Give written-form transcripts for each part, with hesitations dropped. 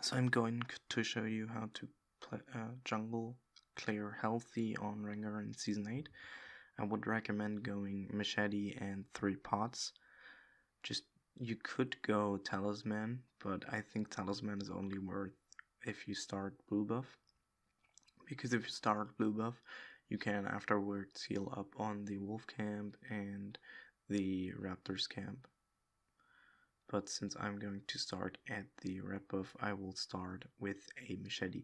So I'm going to show you how to play jungle clear healthy on Rengar in Season 8. I would recommend going Machete and 3 pots. You could go Talisman, but I think Talisman is only worth if you start blue buff. Because if you start blue buff, you can afterwards heal up on the wolf camp and the raptors camp. But since I'm going to start at the red buff, I will start with a machete.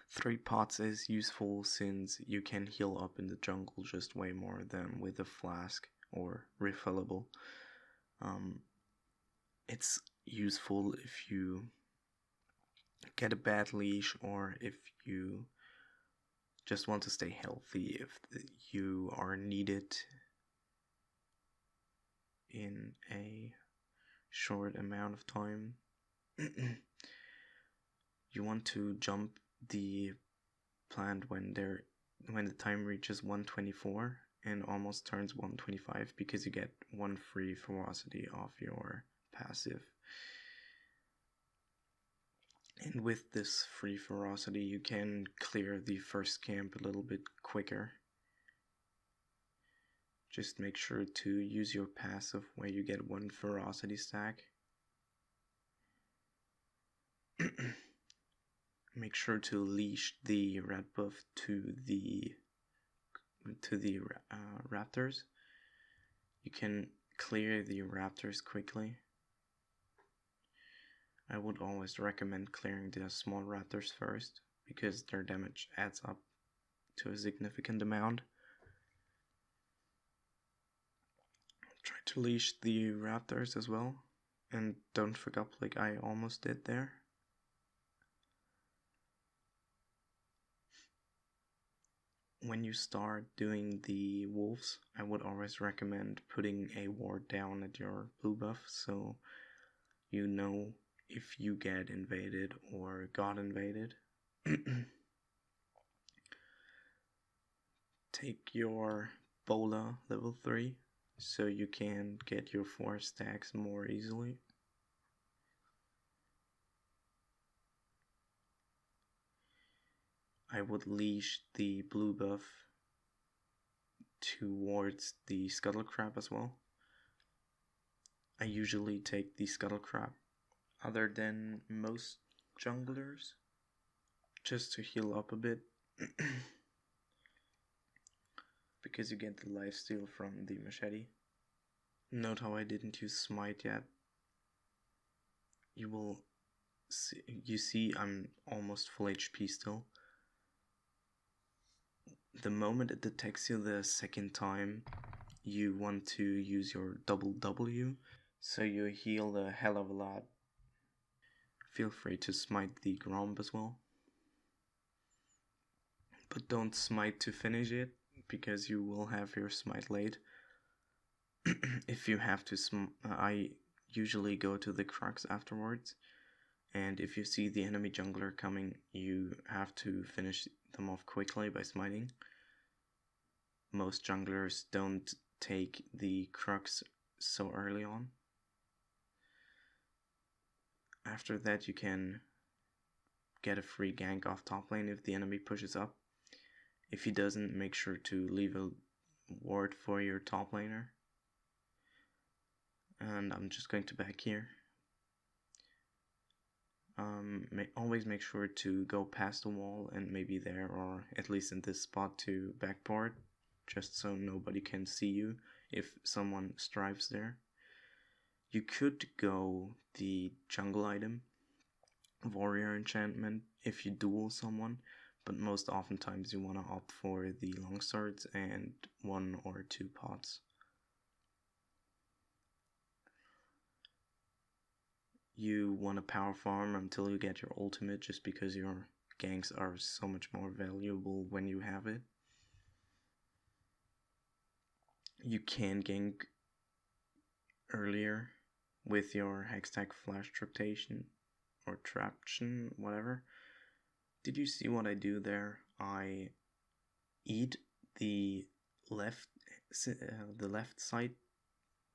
3 pots is useful since you can heal up in the jungle just way more than with a flask or refillable. It's useful if you get a bad leash or if you just want to stay healthy, if you are needed in a short amount of time. You want to jump the plant when the time reaches 124 and almost turns 125 because you get 1 free ferocity off your passive. And with this free ferocity you can clear the first camp a little bit quicker. Just make sure to use your passive where you get 1 ferocity stack. Make sure to leash the red buff to the raptors. You can clear the raptors quickly. I would always recommend clearing the small raptors first because their damage adds up to a significant amount. Try to leash the raptors as well, and don't fuck up like I almost did there. When you start doing the wolves, I would always recommend putting a ward down at your blue buff so you know if you get invaded or got invaded. Take your Bola level 3 so you can get your 4 stacks more easily. I would leash the blue buff towards the scuttle crab as well. I usually take the scuttle crab other than most junglers just to heal up a bit because you get the lifesteal from the machete. Note how I didn't use smite yet. You see I'm almost full HP still. The moment it detects you the second time, you want to use your double W, so you heal a hell of a lot. Feel free to smite the Gromp as well. But don't smite to finish it, because you will have your smite late. If you have to I usually go to the Crux afterwards, and if you see the enemy jungler coming, you have to finish them off quickly by smiting. Most junglers don't take the Crux so early on. After that you can get a free gank off top lane if the enemy pushes up. If he doesn't, make sure to leave a ward for your top laner. And I'm just going to back here. Always make sure to go past the wall and maybe there, or at least in this spot, to backboard, just so nobody can see you if someone strives there. You could go the jungle item, warrior enchantment, if you duel someone, but most oftentimes you want to opt for the longswords and 1 or 2 pots. You want to power farm until you get your ultimate, just because your ganks are so much more valuable when you have it. You can gank earlier with your Hextech Flash Traptation or Traption, whatever. Did you see what I do there? I eat the left side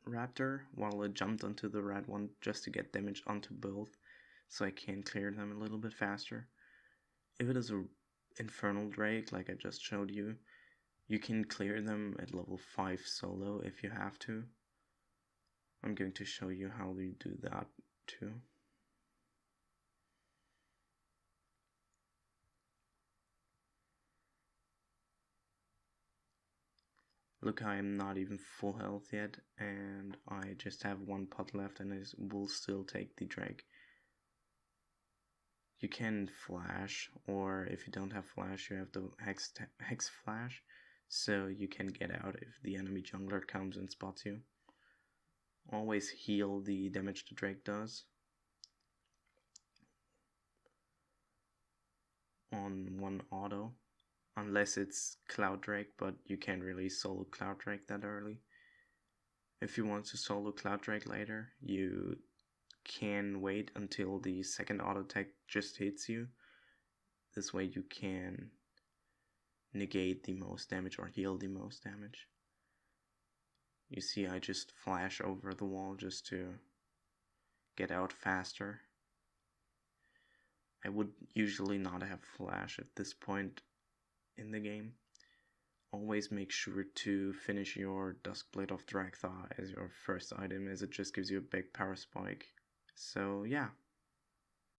raptor while it jumped onto the red one just to get damage onto both. so I can clear them a little bit faster. If it is a Infernal Drake, like I just showed you, you can clear them at level 5 solo if you have to. I'm going to show you how you do that too. Look, I am not even full health yet, and I just have one pot left, and I will still take the drag. You can flash, or if you don't have flash, you have the hex flash, so you can get out if the enemy jungler comes and spots you. Always heal the damage the Drake does on one auto, unless it's Cloud Drake, but you can't really solo Cloud Drake that early. If you want to solo Cloud Drake later, you can wait until the second auto attack just hits you. This way you can negate the most damage or heal the most damage. You see, I just flash over the wall just to get out faster. I would usually not have flash at this point in the game. Always make sure to finish your Duskblade of Dragtha as your first item, as it just gives you a big power spike. So yeah,